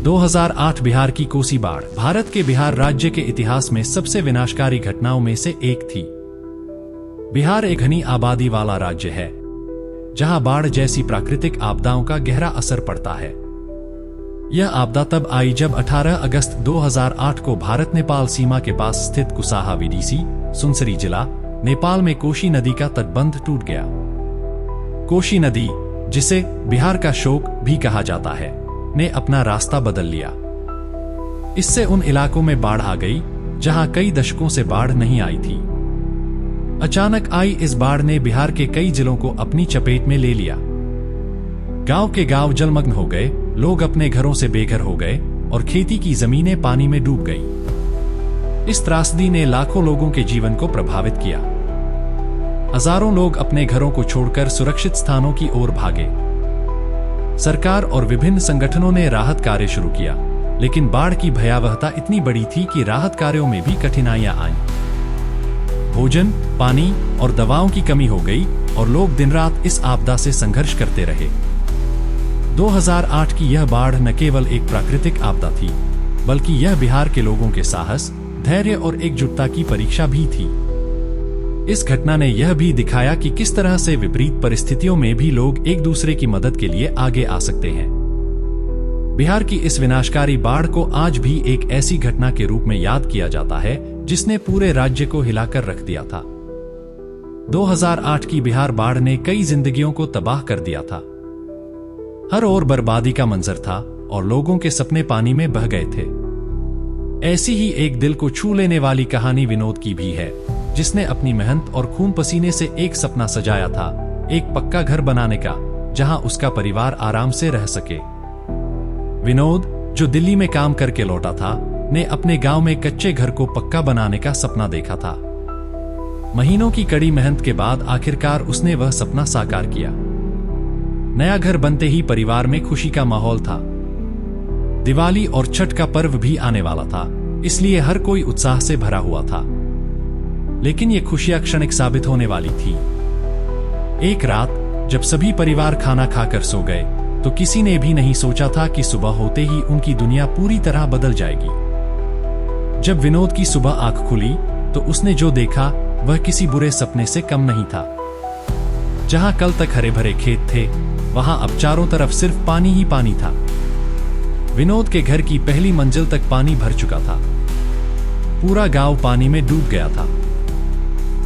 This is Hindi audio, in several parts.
2008 बिहार की कोसी बाढ़ भारत के बिहार राज्य के इतिहास में सबसे विनाशकारी घटनाओं में से एक थी। बिहार एक घनी आबादी वाला राज्य है, जहां बाढ़ जैसी प्राकृतिक आपदाओं का गहरा असर पड़ता है। यह आपदा तब आई जब 18 अगस्त 2008 को भारत नेपाल सीमा के पास स्थित कुसाहा विडीसी सुनसरी जिला नेपाल में कोशी नदी का तटबंध टूट गया। कोशी नदी, जिसे बिहार का शोक भी कहा जाता है, ने अपना रास्ता बदल लिया। इससे उन इलाकों में बाढ़ आ गई जहां कई दशकों से बाढ़ नहीं आई थी। अचानक आई इस बाढ़ ने बिहार के कई जिलों को अपनी चपेट में ले लिया। गांव के गांव जलमग्न हो गए, लोग अपने घरों से बेघर हो गए और खेती की जमीनें पानी में डूब गई। इस त्रासदी ने लाखों लोगों के जीवन को प्रभावित किया। हजारों लोग अपने घरों को छोड़कर सुरक्षित स्थानों की ओर भागे। सरकार और विभिन्न संगठनों ने राहत कार्य शुरू किया, लेकिन बाढ़ की भयावहता इतनी बड़ी थी कि राहत कार्यों में भी कठिनाइयां आईं। भोजन, पानी और दवाओं की कमी हो गई और लोग दिन रात इस आपदा से संघर्ष करते रहे। 2008 की यह बाढ़ न केवल एक प्राकृतिक आपदा थी, बल्कि यह बिहार के लोगों के साहस, धैर्य और एकजुटता की परीक्षा भी थी। इस घटना ने यह भी दिखाया कि किस तरह से विपरीत परिस्थितियों में भी लोग एक दूसरे की मदद के लिए आगे आ सकते हैं। बिहार की इस विनाशकारी बाढ़ को आज भी एक ऐसी घटना के रूप में याद किया जाता है जिसने पूरे राज्य को हिलाकर रख दिया था। 2008 की बिहार बाढ़ ने कई जिंदगियों को तबाह कर दिया था। हर ओर बर्बादी का मंजर था और लोगों के सपने पानी में बह गए थे। ऐसी ही एक दिल को छू लेने वाली कहानी विनोद की भी है, जिसने अपनी मेहनत और खून पसीने से एक सपना सजाया था, एक पक्का घर बनाने का, जहां उसका परिवार आराम से रह सके। विनोद, जो दिल्ली में काम करके लौटा था, ने अपने गांव में कच्चे घर को पक्का बनाने का सपना देखा था। महीनों की कड़ी मेहनत के बाद आखिरकार उसने वह सपना साकार किया। नया घर बनते ही परिवार में खुशी का माहौल था। दिवाली और छठ का पर्व भी आने वाला था, इसलिए हर कोई उत्साह से भरा हुआ था। लेकिन ये खुशियां क्षणिक साबित होने वाली थी। एक रात जब सभी परिवार खाना खाकर सो गए, तो किसी ने भी नहीं सोचा था कि सुबह होते ही उनकी दुनिया पूरी तरह बदल जाएगी। जब विनोद की सुबह आंख खुली, तो उसने जो देखा वह किसी बुरे सपने से कम नहीं था। जहां कल तक हरे भरे खेत थे, वहां अब चारों तरफ सिर्फ पानी ही पानी था। विनोद के घर की पहली मंजिल तक पानी भर चुका था। पूरा गांव पानी में डूब गया था।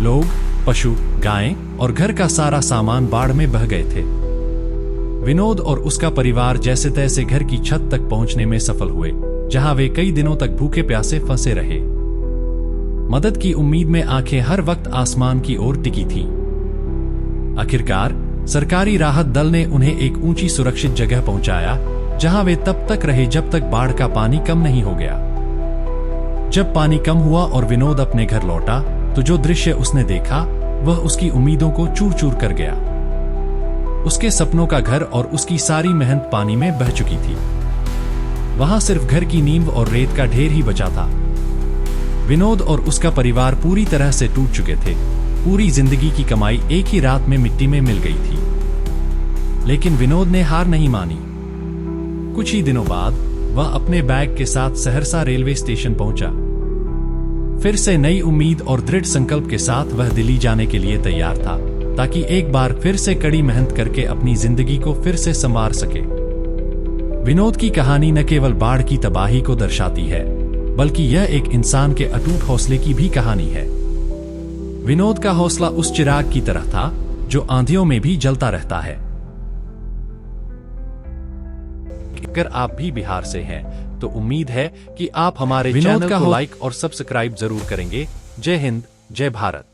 लोग, पशु, गायें और घर का सारा सामान बाढ़ में बह गए थे। विनोद और उसका परिवार जैसे तैसे घर की छत तक पहुंचने में सफल हुए, जहां वे कई दिनों तक भूखे प्यासे फंसे रहे। मदद की उम्मीद में आंखें हर वक्त आसमान की ओर टिकी थीं। आखिरकार सरकारी राहत दल ने उन्हें एक ऊंची सुरक्षित जगह पहुंचाया, जहां वे तब तक रहे जब तक बाढ़ का पानी कम नहीं हो गया। जब पानी कम हुआ और विनोद अपने घर लौटा, तो जो दृश्य उसने देखा वह उसकी उम्मीदों को चूर चूर कर गया। उसके सपनों का घर और उसकी सारी मेहनत पानी में बह चुकी थी। वहां सिर्फ घर की नींव और रेत का ढेर ही बचा था। विनोद और उसका परिवार पूरी तरह से टूट चुके थे। पूरी जिंदगी की कमाई एक ही रात में मिट्टी में मिल गई थी। लेकिन विनोद ने हार नहीं मानी। कुछ ही दिनों बाद वह अपने बैग के साथ सहरसा रेलवे स्टेशन पहुंचा। फिर से नई उम्मीद और दृढ़ संकल्प के साथ वह दिल्ली जाने के लिए तैयार था, ताकि एक बार फिर से कड़ी मेहनत करके अपनी जिंदगी को फिर से संवार सके। विनोद की कहानी न केवल बाढ़ की तबाही को दर्शाती है, बल्कि यह एक इंसान के अटूट हौसले की भी कहानी है। विनोद का हौसला उस चिराग की तरह था जो आंधियों में भी जलता रहता है। अगर आप भी बिहार से हैं, तो उम्मीद है कि आप हमारे चैनल को लाइक और सब्सक्राइब जरूर करेंगे। जय हिंद, जय भारत।